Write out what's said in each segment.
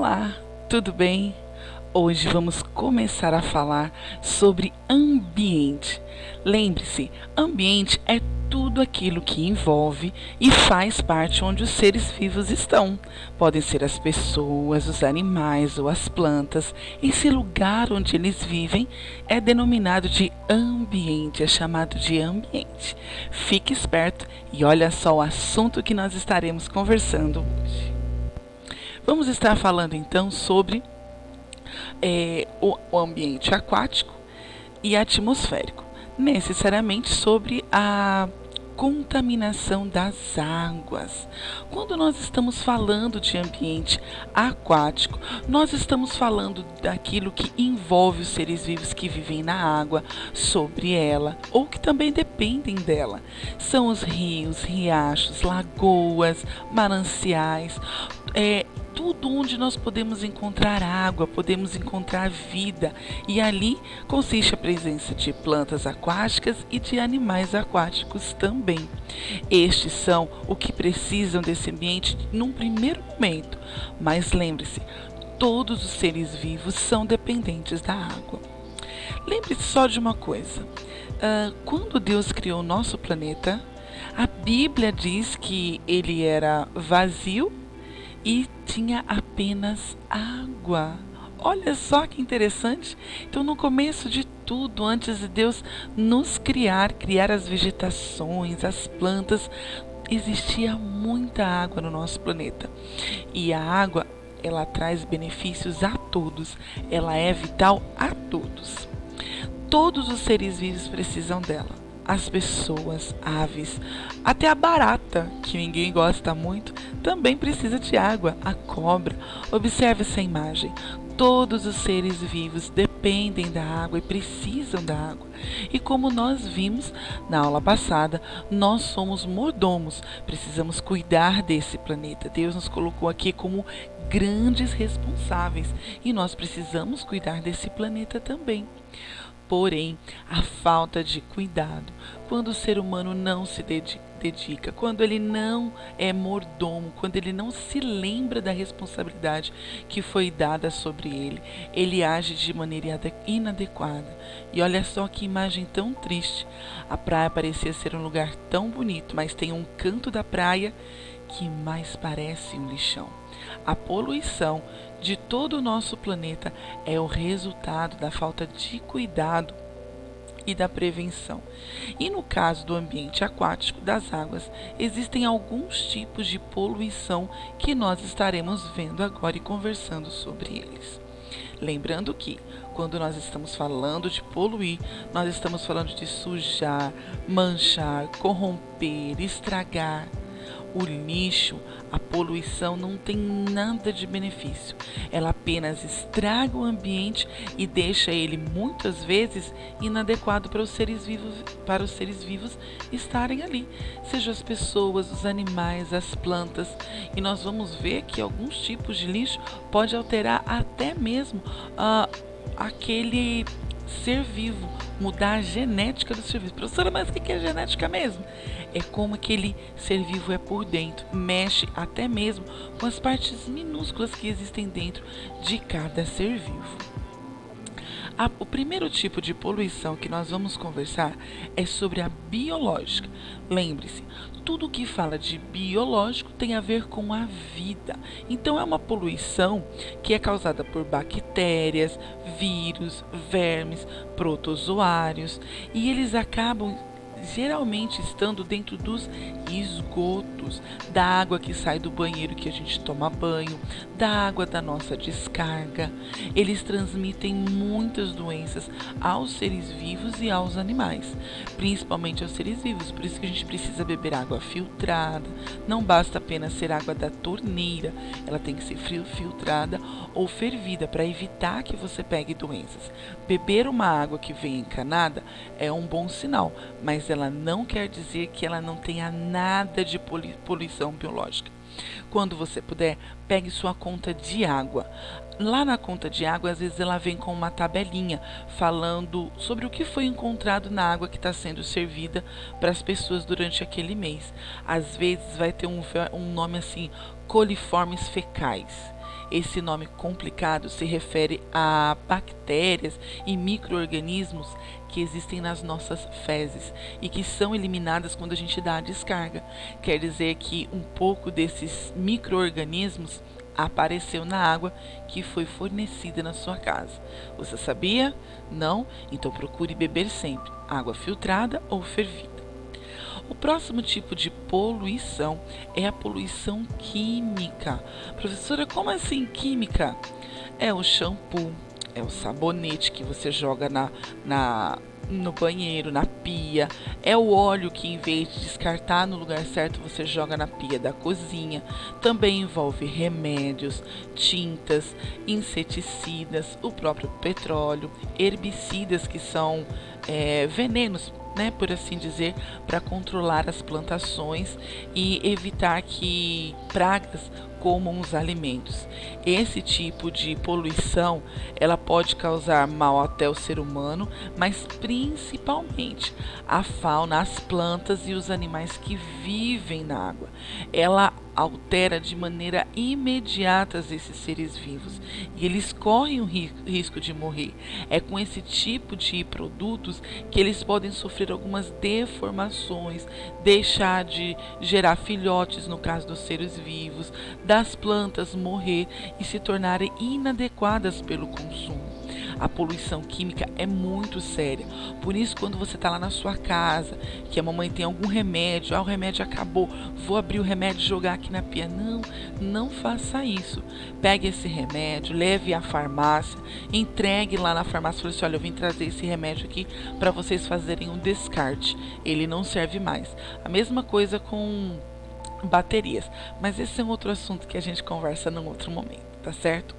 Olá, tudo bem? Hoje vamos começar a falar sobre ambiente. Lembre-se, ambiente é tudo aquilo que envolve e faz parte onde os seres vivos estão. Podem ser as pessoas, os animais ou as plantas. Esse lugar onde eles vivem é denominado de ambiente, é chamado de ambiente. Fique esperto e olha só o assunto que nós estaremos conversando hoje. Vamos estar falando então sobre o ambiente aquático e atmosférico, necessariamente sobre a contaminação das águas. Quando nós estamos falando de ambiente aquático, nós estamos falando daquilo que envolve os seres vivos que vivem na água, sobre ela, ou que também dependem dela. São os rios, riachos, lagoas, mananciais, tudo onde nós podemos encontrar água, podemos encontrar vida, e ali consiste a presença de plantas aquáticas e de animais aquáticos também. Estes são o que precisam desse ambiente num primeiro momento, mas lembre-se, todos os seres vivos são dependentes da água. Lembre-se só de uma coisa: quando Deus criou o nosso planeta, a Bíblia diz que ele era vazio e tinha apenas água. Olha só que interessante. Então, no começo de tudo, antes de Deus nos criar as vegetações, as plantas, existia muita água no nosso planeta. E a água, ela traz benefícios a todos. Ela é vital a todos. Todos os seres vivos precisam dela. As pessoas, aves, até a barata, que ninguém gosta muito, também precisa de água. A cobra. Observe essa imagem. Todos os seres vivos dependem da água e precisam da água. E como nós vimos na aula passada, nós somos mordomos. Precisamos cuidar desse planeta. Deus nos colocou aqui como grandes responsáveis e nós precisamos cuidar desse planeta também. Porém, a falta de cuidado, quando o ser humano não se dedica, quando ele não é mordomo, quando ele não se lembra da responsabilidade que foi dada sobre ele age de maneira inadequada. E olha só que imagem tão triste. A praia parecia ser um lugar tão bonito, mas tem um canto da praia que mais parece um lixão. A poluição de todo o nosso planeta é o resultado da falta de cuidado e da prevenção. E no caso do ambiente aquático, das águas, existem alguns tipos de poluição que nós estaremos vendo agora e conversando sobre eles. Lembrando que, quando nós estamos falando de poluir, nós estamos falando de sujar, manchar, corromper, estragar. O lixo, a poluição não tem nada de benefício. Ela apenas estraga o ambiente e deixa ele muitas vezes inadequado para os seres vivos estarem ali, sejam as pessoas, os animais, as plantas. E nós vamos ver que alguns tipos de lixo pode alterar até mesmo aquele ser vivo, mudar a genética do ser vivo. Professora, mas o que é genética mesmo? É como aquele ser vivo é por dentro, mexe até mesmo com as partes minúsculas que existem dentro de cada ser vivo. O primeiro tipo de poluição que nós vamos conversar é sobre a biológica. Lembre-se, tudo que fala de biológico tem a ver com a vida. Então é uma poluição que é causada por bactérias, vírus, vermes, protozoários, e eles acabam geralmente estando dentro dos esgotos, da água que sai do banheiro que a gente toma banho, da água da nossa descarga. Eles transmitem muitas doenças aos seres vivos e aos animais, principalmente aos seres vivos. Por isso que a gente precisa beber água filtrada. Não basta apenas ser água da torneira, ela tem que ser filtrada ou fervida para evitar que você pegue doenças. Beber uma água que vem encanada é um bom sinal, mas ela não quer dizer que ela não tenha nada de poluição biológica. Quando você puder, pegue sua conta de água. Lá na conta de água, às vezes ela vem com uma tabelinha falando sobre o que foi encontrado na água que está sendo servida para as pessoas durante aquele mês. Às vezes vai ter um nome assim, coliformes fecais. Esse nome complicado se refere a bactérias e micro-organismos que existem nas nossas fezes e que são eliminadas quando a gente dá a descarga. Quer dizer que um pouco desses micro-organismos apareceu na água que foi fornecida na sua casa. Você sabia? Não? Então procure beber sempre água filtrada ou fervida. O próximo tipo de poluição é a poluição química. Professora, como assim química? É o shampoo, é o sabonete que você joga no banheiro, na pia. É o óleo que, em vez de descartar no lugar certo, você joga na pia da cozinha. Também envolve remédios, tintas, inseticidas, o próprio petróleo, herbicidas que são venenos, né, por assim dizer, para controlar as plantações e evitar que pragas comam os alimentos. Esse tipo de poluição, ela pode causar mal até o ser humano, mas principalmente a fauna, as plantas e os animais que vivem na água. Ela altera de maneira imediata esses seres vivos e eles correm o risco de morrer. É com esse tipo de produtos que eles podem sofrer algumas deformações, deixar de gerar filhotes no caso dos seres vivos, das plantas morrer e se tornarem inadequadas pelo consumo. A poluição química é muito séria. Por isso, quando você está lá na sua casa, que a mamãe tem algum remédio, o remédio acabou, vou abrir o remédio e jogar aqui na pia. Não, não faça isso. Pegue esse remédio, leve à farmácia, entregue lá na farmácia e fale assim: olha, eu vim trazer esse remédio aqui para vocês fazerem um descarte. Ele não serve mais. A mesma coisa com baterias. Mas esse é um outro assunto que a gente conversa num outro momento, tá certo?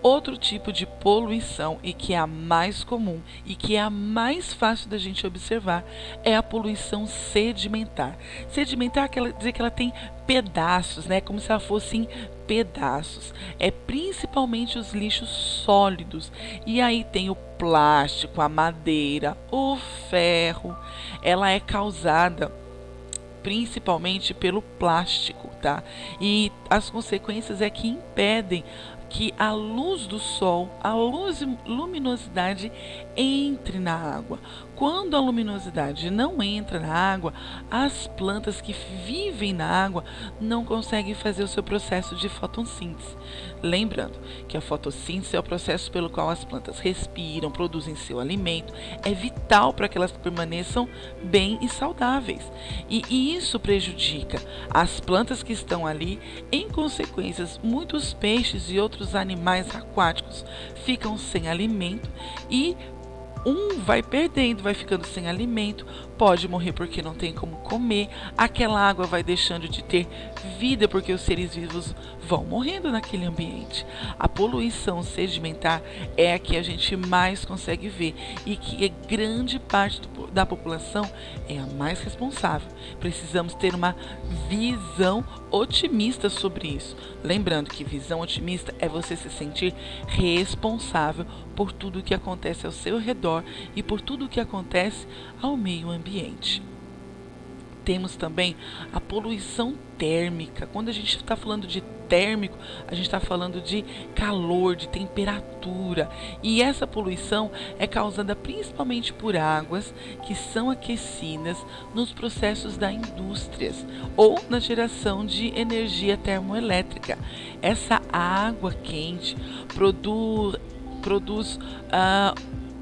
Outro tipo de poluição, e que é a mais comum e que é a mais fácil da gente observar, é a poluição sedimentar. Sedimentar quer dizer que ela tem pedaços, né? Como se ela fosse em pedaços. É principalmente os lixos sólidos. E aí tem o plástico, a madeira, o ferro. Ela é causada principalmente pelo plástico, tá? E as consequências é que impedem que a luz do sol, a luminosidade entre na água. Quando a luminosidade não entra na água, as plantas que vivem na água não conseguem fazer o seu processo de fotossíntese. Lembrando que a fotossíntese é o processo pelo qual as plantas respiram, produzem seu alimento, é vital para que elas permaneçam bem e saudáveis. E isso prejudica as plantas que estão ali. Em consequências, muitos peixes e outros animais aquáticos ficam sem alimento e vai perdendo, vai ficando sem alimento, pode morrer porque não tem como comer, aquela água vai deixando de ter vida porque os seres vivos vão morrendo naquele ambiente. A poluição sedimentar é a que a gente mais consegue ver e que grande parte da população é a mais responsável. Precisamos ter uma visão otimista sobre isso. Lembrando que visão otimista é você se sentir responsável por tudo o que acontece ao seu redor e por tudo o que acontece ao meio ambiente. Temos também a poluição térmica. Quando a gente está falando de térmico, a gente está falando de calor, de temperatura. E essa poluição é causada principalmente por águas que são aquecidas nos processos das indústrias ou na geração de energia termoelétrica. Essa água quente produz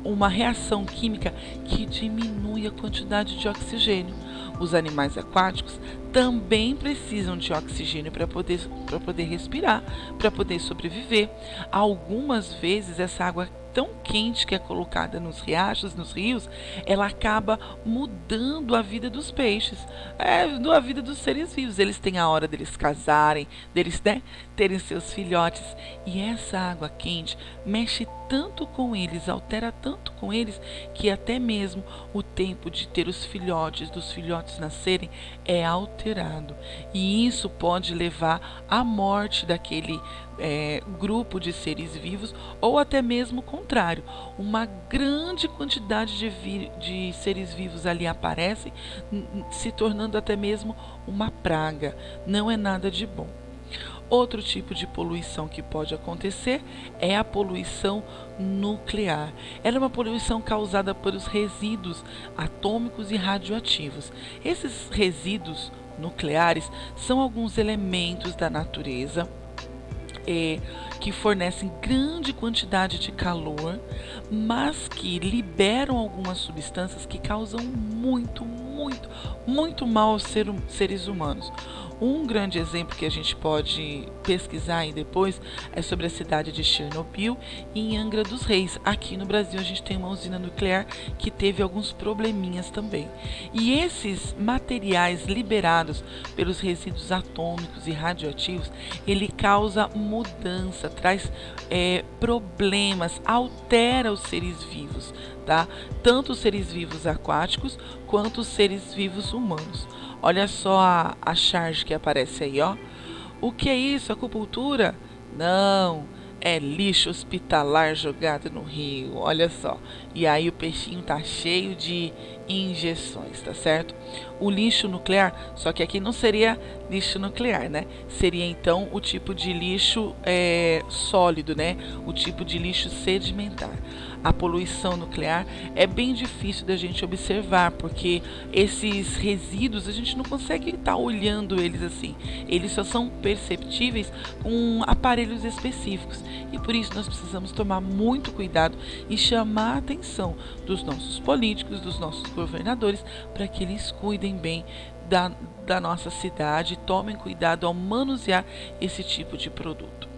uma reação química que diminui a quantidade de oxigênio. Os animais aquáticos também precisam de oxigênio para poder respirar, para poder sobreviver. Algumas vezes essa água tão quente que é colocada nos riachos, nos rios, ela acaba mudando a vida dos peixes, a vida dos seres vivos. Eles têm a hora deles casarem, deles, né, terem seus filhotes, e essa água quente mexe tanto com eles, altera tanto com eles, que até mesmo o tempo de ter os filhotes, dos filhotes nascerem, é alterado. E isso pode levar à morte daquele grupo de seres vivos, ou até mesmo o contrário, uma grande quantidade de seres vivos ali aparecem, se tornando até mesmo uma praga. Não é nada de bom. Outro tipo de poluição que pode acontecer é a poluição nuclear. Ela é uma poluição causada pelos resíduos atômicos e radioativos. Esses resíduos nucleares são alguns elementos da natureza que fornecem grande quantidade de calor, mas que liberam algumas substâncias que causam muito mal aos seres humanos. Um grande exemplo que a gente pode pesquisar aí depois é sobre a cidade de Chernobyl e em Angra dos Reis. Aqui no Brasil a gente tem uma usina nuclear que teve alguns probleminhas também. E esses materiais liberados pelos resíduos atômicos e radioativos, ele causa mudança, traz problemas, altera os seres vivos, tá? Tanto os seres vivos aquáticos quanto os seres vivos humanos. Olha só a charge que aparece aí, ó. O que é isso? Acupuntura? Não, é lixo hospitalar jogado no rio, olha só. E aí o peixinho tá cheio de injeções, tá certo? O lixo nuclear, só que aqui não seria lixo nuclear, né? Seria então o tipo de lixo sólido, né? O tipo de lixo sedimentar. A poluição nuclear é bem difícil da gente observar, porque esses resíduos a gente não consegue estar olhando eles assim. Eles só são perceptíveis com aparelhos específicos. E por isso nós precisamos tomar muito cuidado e chamar a atenção dos nossos políticos, dos nossos governadores, para que eles cuidem bem da nossa cidade, tomem cuidado ao manusear esse tipo de produto.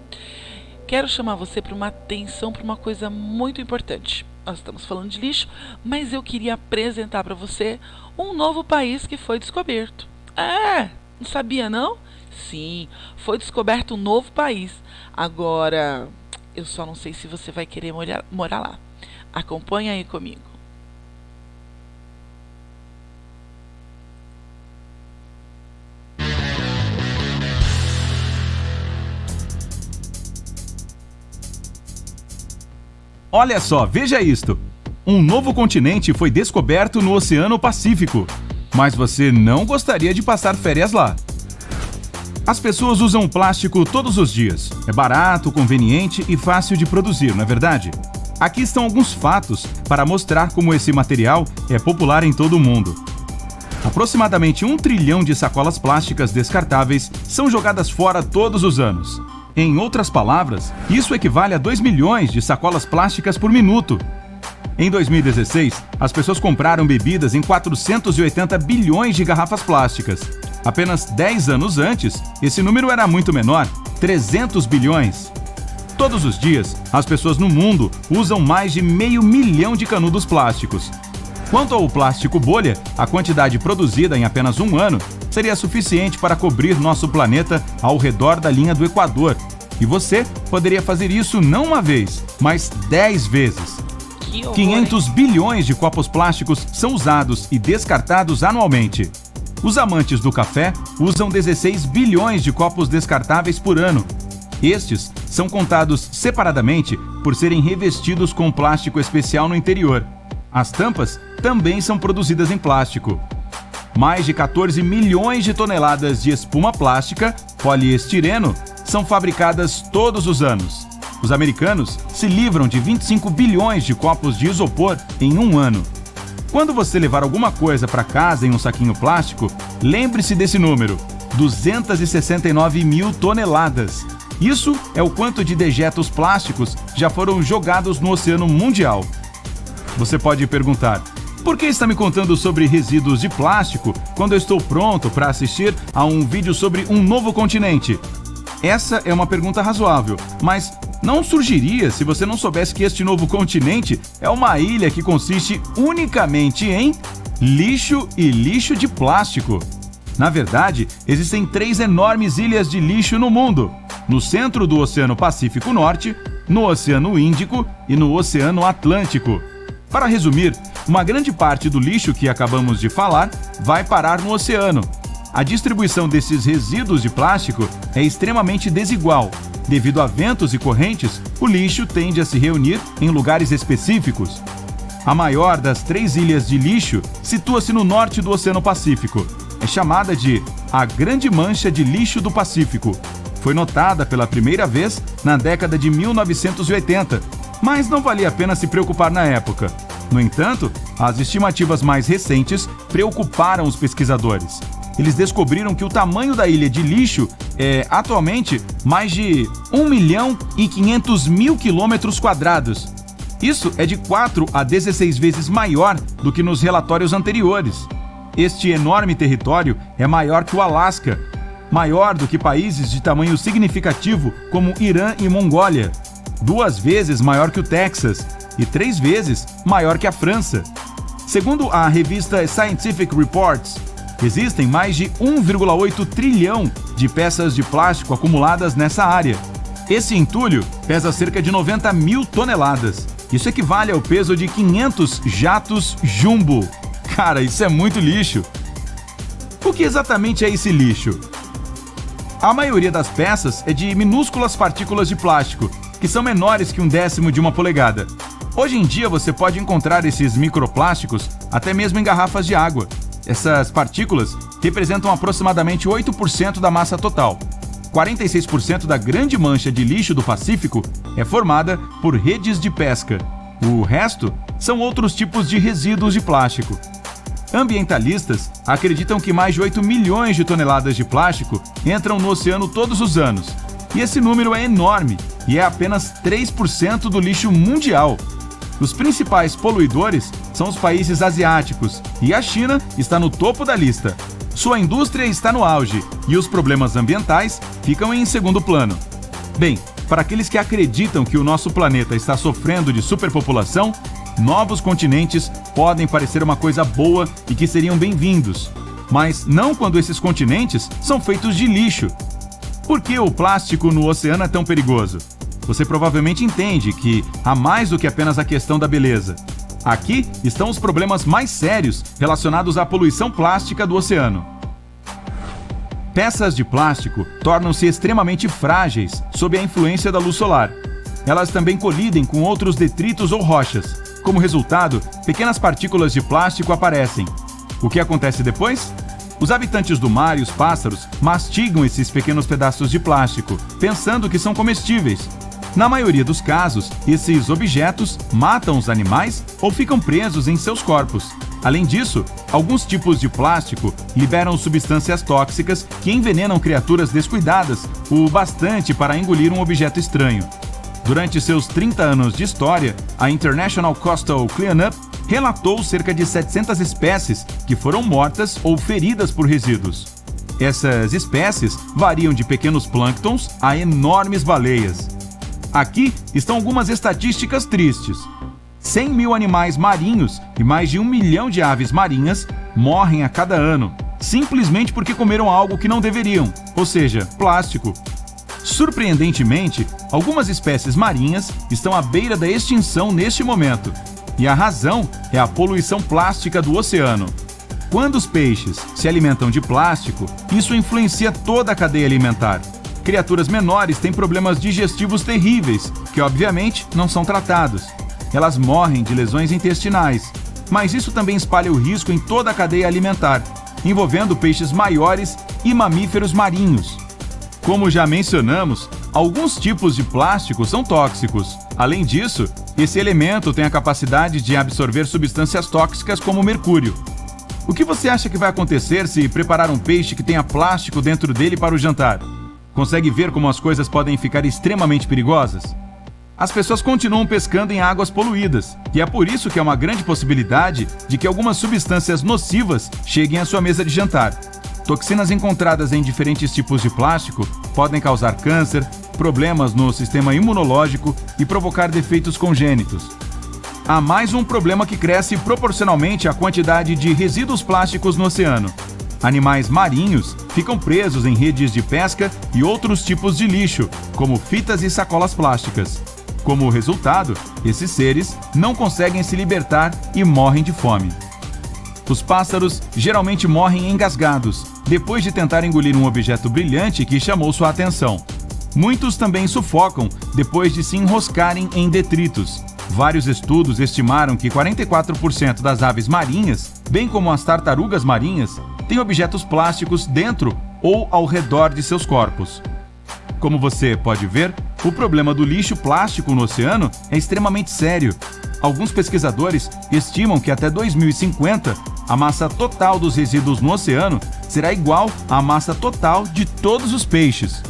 Quero chamar você para uma atenção para uma coisa muito importante. Nós estamos falando de lixo, mas eu queria apresentar para você um novo país que foi descoberto. Não sabia não? Sim, foi descoberto um novo país. Agora, eu só não sei se você vai querer morar lá. Acompanha aí comigo. Olha só, veja isto. Um novo continente foi descoberto no Oceano Pacífico. Mas você não gostaria de passar férias lá. As pessoas usam plástico todos os dias. É barato, conveniente e fácil de produzir, não é verdade? Aqui estão alguns fatos para mostrar como esse material é popular em todo o mundo. Aproximadamente 1 trilhão de sacolas plásticas descartáveis são jogadas fora todos os anos. Em outras palavras, isso equivale a 2 milhões de sacolas plásticas por minuto. Em 2016, as pessoas compraram bebidas em 480 bilhões de garrafas plásticas. Apenas 10 anos antes, esse número era muito menor, 300 bilhões. Todos os dias, as pessoas no mundo usam mais de 500 mil de canudos plásticos. Quanto ao plástico bolha, a quantidade produzida em apenas um ano seria suficiente para cobrir nosso planeta ao redor da linha do Equador. E você poderia fazer isso não uma vez, mas 10 vezes. 500 bilhões de copos plásticos são usados e descartados anualmente. Os amantes do café usam 16 bilhões de copos descartáveis por ano. Estes são contados separadamente por serem revestidos com plástico especial no interior. As tampas também são produzidas em plástico. Mais de 14 milhões de toneladas de espuma plástica, poliestireno, são fabricadas todos os anos. Os americanos se livram de 25 bilhões de copos de isopor em um ano. Quando você levar alguma coisa para casa em um saquinho plástico, lembre-se desse número: 269 mil toneladas. Isso é o quanto de dejetos plásticos já foram jogados no Oceano Mundial. Você pode perguntar: por que está me contando sobre resíduos de plástico quando eu estou pronto para assistir a um vídeo sobre um novo continente? Essa é uma pergunta razoável, mas não surgiria se você não soubesse que este novo continente é uma ilha que consiste unicamente em lixo e lixo de plástico. Na verdade, existem 3 enormes ilhas de lixo no mundo: no centro do Oceano Pacífico Norte, no Oceano Índico e no Oceano Atlântico. Para resumir, uma grande parte do lixo que acabamos de falar vai parar no oceano. A distribuição desses resíduos de plástico é extremamente desigual. Devido a ventos e correntes, o lixo tende a se reunir em lugares específicos. A maior das 3 ilhas de lixo situa-se no norte do Oceano Pacífico. É chamada de a Grande Mancha de Lixo do Pacífico. foi notada pela primeira vez na década de 1980, mas não valia a pena se preocupar na época. No entanto, as estimativas mais recentes preocuparam os pesquisadores. Eles descobriram que o tamanho da ilha de lixo é, atualmente, mais de 1.500.000 quilômetros quadrados. Isso é de 4 a 16 vezes maior do que nos relatórios anteriores. Este enorme território é maior que o Alasca, maior do que países de tamanho significativo como Irã e Mongólia, 2 vezes maior que o Texas e 3 vezes maior que a França. Segundo a revista Scientific Reports, existem mais de 1,8 trilhão de peças de plástico acumuladas nessa área. Esse entulho pesa cerca de 90.000 toneladas. Isso equivale ao peso de 500 jatos jumbo. Cara, isso é muito lixo. O que exatamente é esse lixo? A maioria das peças é de minúsculas partículas de plástico, que são menores que 1/10 de uma polegada. Hoje em dia você pode encontrar esses microplásticos até mesmo em garrafas de água. Essas partículas representam aproximadamente 8% da massa total. 46% da grande mancha de lixo do Pacífico é formada por redes de pesca. O resto são outros tipos de resíduos de plástico. Ambientalistas acreditam que mais de 8 milhões de toneladas de plástico entram no oceano todos os anos. E esse número é enorme e é apenas 3% do lixo mundial. Os principais poluidores são os países asiáticos e a China está no topo da lista. Sua indústria está no auge e os problemas ambientais ficam em segundo plano. Bem, para aqueles que acreditam que o nosso planeta está sofrendo de superpopulação, novos continentes podem parecer uma coisa boa e que seriam bem-vindos. Mas não quando esses continentes são feitos de lixo. Por que o plástico no oceano é tão perigoso? Você provavelmente entende que há mais do que apenas a questão da beleza. Aqui estão os problemas mais sérios relacionados à poluição plástica do oceano. Peças de plástico tornam-se extremamente frágeis sob a influência da luz solar. Elas também colidem com outros detritos ou rochas. Como resultado, pequenas partículas de plástico aparecem. O que acontece depois? Os habitantes do mar e os pássaros mastigam esses pequenos pedaços de plástico, pensando que são comestíveis. Na maioria dos casos, esses objetos matam os animais ou ficam presos em seus corpos. Além disso, alguns tipos de plástico liberam substâncias tóxicas que envenenam criaturas descuidadas o bastante para engolir um objeto estranho. Durante seus 30 anos de história, a International Coastal Cleanup relatou cerca de 700 espécies que foram mortas ou feridas por resíduos. Essas espécies variam de pequenos plânctons a enormes baleias. Aqui estão algumas estatísticas tristes. 100 mil animais marinhos e mais de 1 milhão de aves marinhas morrem a cada ano, simplesmente porque comeram algo que não deveriam, ou seja, plástico. Surpreendentemente, algumas espécies marinhas estão à beira da extinção neste momento. E a razão é a poluição plástica do oceano. Quando os peixes se alimentam de plástico, isso influencia toda a cadeia alimentar. Criaturas menores têm problemas digestivos terríveis, que obviamente não são tratados. Elas morrem de lesões intestinais, mas isso também espalha o risco em toda a cadeia alimentar, envolvendo peixes maiores e mamíferos marinhos. Como já mencionamos, alguns tipos de plástico são tóxicos. Além disso, esse elemento tem a capacidade de absorver substâncias tóxicas como mercúrio. O que você acha que vai acontecer se preparar um peixe que tenha plástico dentro dele para o jantar? Consegue ver como as coisas podem ficar extremamente perigosas? As pessoas continuam pescando em águas poluídas, e é por isso que há uma grande possibilidade de que algumas substâncias nocivas cheguem à sua mesa de jantar. Toxinas encontradas em diferentes tipos de plástico podem causar câncer, problemas no sistema imunológico e provocar defeitos congênitos. Há mais um problema que cresce proporcionalmente à quantidade de resíduos plásticos no oceano. Animais marinhos ficam presos em redes de pesca e outros tipos de lixo, como fitas e sacolas plásticas. Como resultado, esses seres não conseguem se libertar e morrem de fome. Os pássaros geralmente morrem engasgados, depois de tentar engolir um objeto brilhante que chamou sua atenção. Muitos também sufocam depois de se enroscarem em detritos. Vários estudos estimaram que 44% das aves marinhas, bem como as tartarugas marinhas, têm objetos plásticos dentro ou ao redor de seus corpos. Como você pode ver, o problema do lixo plástico no oceano é extremamente sério. Alguns pesquisadores estimam que até 2050, a massa total dos resíduos no oceano será igual à massa total de todos os peixes.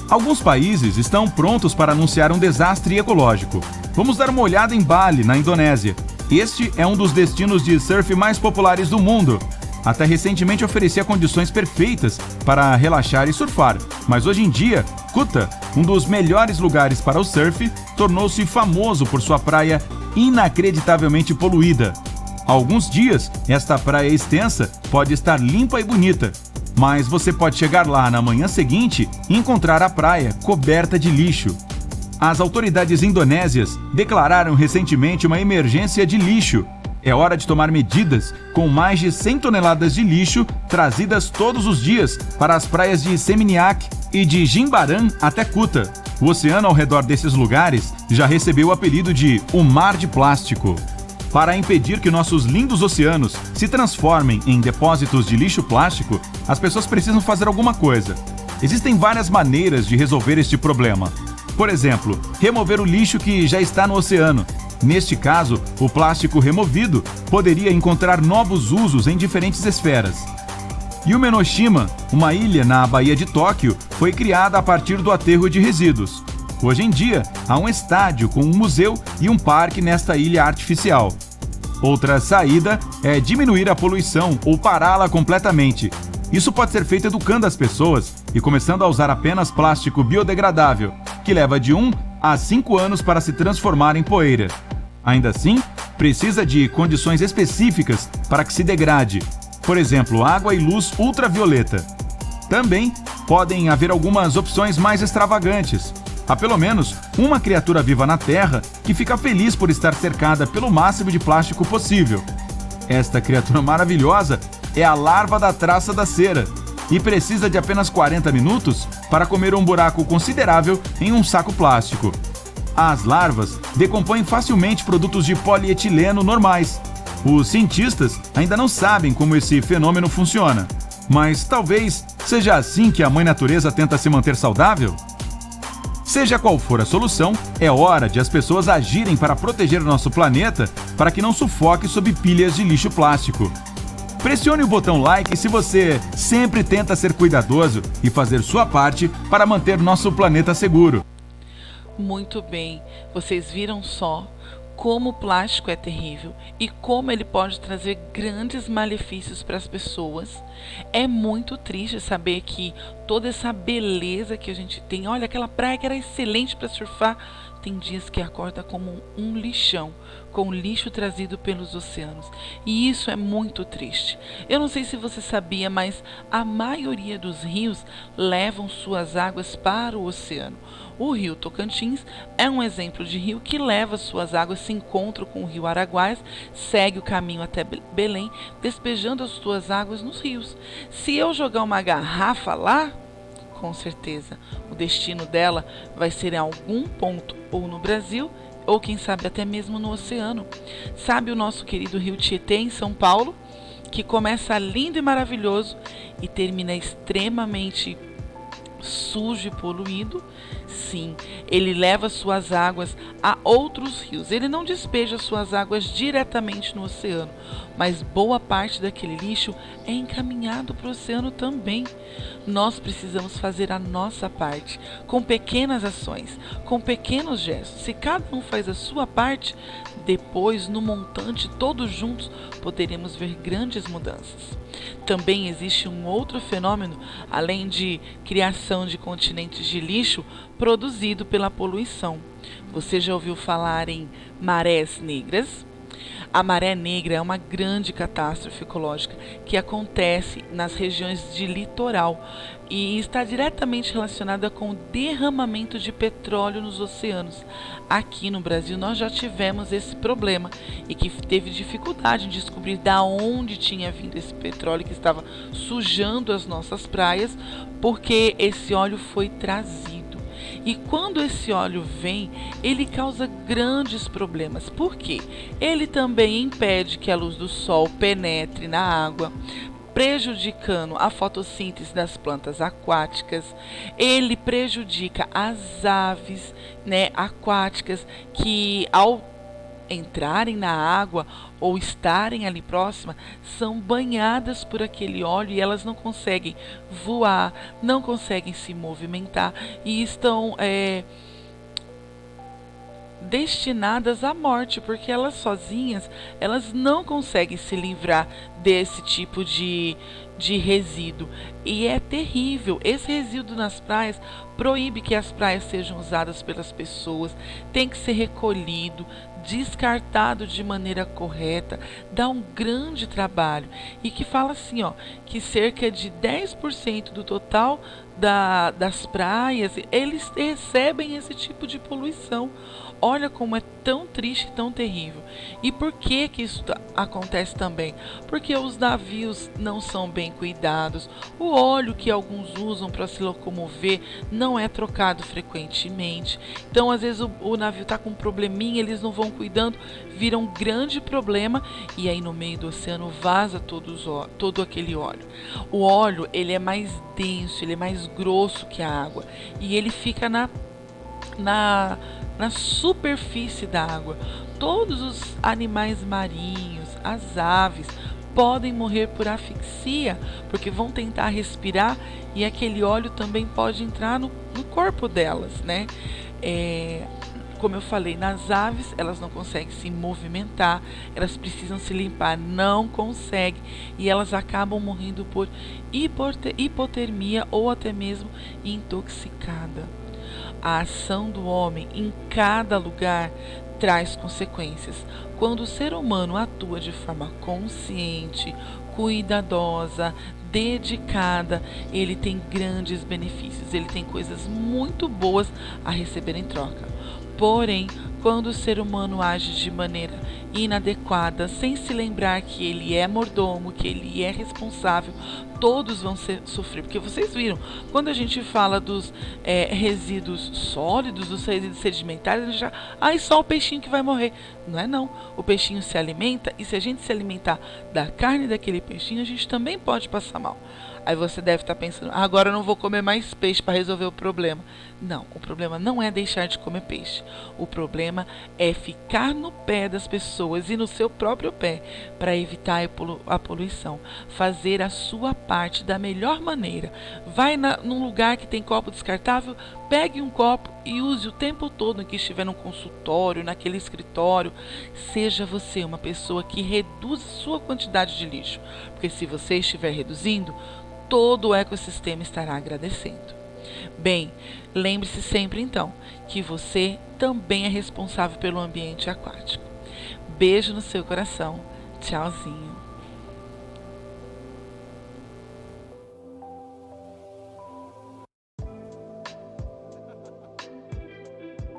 Alguns países estão prontos para anunciar um desastre ecológico. Vamos dar uma olhada em Bali, na Indonésia. Este é um dos destinos de surf mais populares do mundo. Até recentemente oferecia condições perfeitas para relaxar e surfar, mas hoje em dia, Kuta, um dos melhores lugares para o surf, tornou-se famoso por sua praia inacreditavelmente poluída. Há alguns dias, esta praia extensa pode estar limpa e bonita, mas você pode chegar lá na manhã seguinte e encontrar a praia coberta de lixo. As autoridades indonésias declararam recentemente uma emergência de lixo. É hora de tomar medidas, com mais de 100 toneladas de lixo trazidas todos os dias para as praias de Seminyak e de Jimbaran até Kuta. O oceano ao redor desses lugares já recebeu o apelido de o Mar de Plástico. Para impedir que nossos lindos oceanos se transformem em depósitos de lixo plástico, as pessoas precisam fazer alguma coisa. Existem várias maneiras de resolver este problema. Por exemplo, remover o lixo que já está no oceano. Neste caso, o plástico removido poderia encontrar novos usos em diferentes esferas. Yume-no-shima, uma ilha na Baía de Tóquio, foi criada a partir do aterro de resíduos. Hoje em dia, há um estádio com um museu e um parque nesta ilha artificial. Outra saída é diminuir a poluição ou pará-la completamente. Isso pode ser feito educando as pessoas e começando a usar apenas plástico biodegradável, que leva de 1 a 5 anos para se transformar em poeira. Ainda assim, precisa de condições específicas para que se degrade, por exemplo, água e luz ultravioleta. Também podem haver algumas opções mais extravagantes. Há pelo menos uma criatura viva na Terra que fica feliz por estar cercada pelo máximo de plástico possível. Esta criatura maravilhosa é a larva da traça da cera e precisa de apenas 40 minutos para comer um buraco considerável em um saco plástico. As larvas decompõem facilmente produtos de polietileno normais. Os cientistas ainda não sabem como esse fenômeno funciona, mas talvez seja assim que a Mãe Natureza tenta se manter saudável? Seja qual for a solução, é hora de as pessoas agirem para proteger o nosso planeta para que não sufoque sob pilhas de lixo plástico. Pressione o botão like se você sempre tenta ser cuidadoso e fazer sua parte para manter nosso planeta seguro. Muito bem, vocês viram só como o plástico é terrível e como ele pode trazer grandes malefícios para as pessoas. É muito triste saber que toda essa beleza que a gente tem, olha, aquela praia que era excelente para surfar, tem dias que acorda como um lixão, com lixo trazido pelos oceanos. E isso é muito triste. Eu não sei se você sabia, mas a maioria dos rios levam suas águas para o oceano. O rio Tocantins é um exemplo de rio que leva suas águas, se encontra com o rio Araguaia, segue o caminho até Belém, despejando as suas águas nos rios. Se eu jogar uma garrafa lá, com certeza o destino dela vai ser em algum ponto, ou no Brasil, ou quem sabe até mesmo no oceano. Sabe o nosso querido rio Tietê, em São Paulo, que começa lindo e maravilhoso e termina extremamente sujo e poluído? Sim, ele leva suas águas a outros rios. Ele não despeja suas águas diretamente no oceano, mas boa parte daquele lixo é encaminhado para o oceano também. Nós precisamos fazer a nossa parte, com pequenas ações, com pequenos gestos. Se cada um faz a sua parte, depois, no montante, todos juntos, poderemos ver grandes mudanças. Também existe um outro fenômeno, além de criação de continentes de lixo produzido pela poluição. Você já ouviu falar em marés negras? A maré negra é uma grande catástrofe ecológica que acontece nas regiões de litoral e está diretamente relacionada com o derramamento de petróleo nos oceanos. Aqui no Brasil nós já tivemos esse problema e que teve dificuldade em descobrir da onde tinha vindo esse petróleo que estava sujando as nossas praias, porque esse óleo foi trazido. E quando esse óleo vem, ele causa grandes problemas. Por quê? Ele também impede que a luz do sol penetre na água, prejudicando a fotossíntese das plantas aquáticas. Ele prejudica as aves, né, aquáticas, que ao entrarem na água ou estarem ali próxima, são banhadas por aquele óleo e elas não conseguem voar, não conseguem se movimentar e estão destinadas à morte, porque elas sozinhas, elas não conseguem se livrar desse tipo de resíduo. E é terrível. Esse resíduo nas praias proíbe que as praias sejam usadas pelas pessoas, tem que ser recolhido, descartado de maneira correta, dá um grande trabalho. E que fala assim, ó, que cerca de 10% do total das praias, eles recebem esse tipo de poluição. Olha como é tão triste e tão terrível. E por que que isso acontece também? Porque os navios não são bem cuidados, o óleo que alguns usam para se locomover não é trocado frequentemente. Então, às vezes, o navio está com um probleminha, eles não vão cuidando, vira um grande problema e aí no meio do oceano vaza todo aquele óleo. O óleo, ele é mais denso, ele é mais grosso que a água e ele fica na superfície da água. Todos os animais marinhos, as aves, podem morrer por asfixia, porque vão tentar respirar e aquele óleo também pode entrar no corpo delas, né? Como eu falei, nas aves, elas não conseguem se movimentar, elas precisam se limpar, não conseguem, e elas acabam morrendo por hipotermia ou até mesmo intoxicada. A ação do homem em cada lugar traz consequências. Quando o ser humano atua de forma consciente, cuidadosa, dedicada, ele tem grandes benefícios, ele tem coisas muito boas a receber em troca. Porém, quando o ser humano age de maneira inadequada, sem se lembrar que ele é mordomo, que ele é responsável, todos vão sofrer. Porque vocês viram, quando a gente fala dos resíduos sólidos, dos resíduos sedimentares, a gente já, só o peixinho que vai morrer. Não é não. O peixinho se alimenta e se a gente se alimentar da carne daquele peixinho, a gente também pode passar mal. Aí você deve estar pensando, agora eu não vou comer mais peixe para resolver o problema. Não, o problema não é deixar de comer peixe. O problema é ficar no pé das pessoas e no seu próprio pé para evitar a poluição. Fazer a sua parte da melhor maneira. Vai num lugar que tem copo descartável, pegue um copo e use o tempo todo que estiver no consultório, naquele escritório. Seja você uma pessoa que reduz a sua quantidade de lixo. Porque se você estiver reduzindo, todo o ecossistema estará agradecendo. Bem, lembre-se sempre então que você também é responsável pelo ambiente aquático. Beijo no seu coração. Tchauzinho.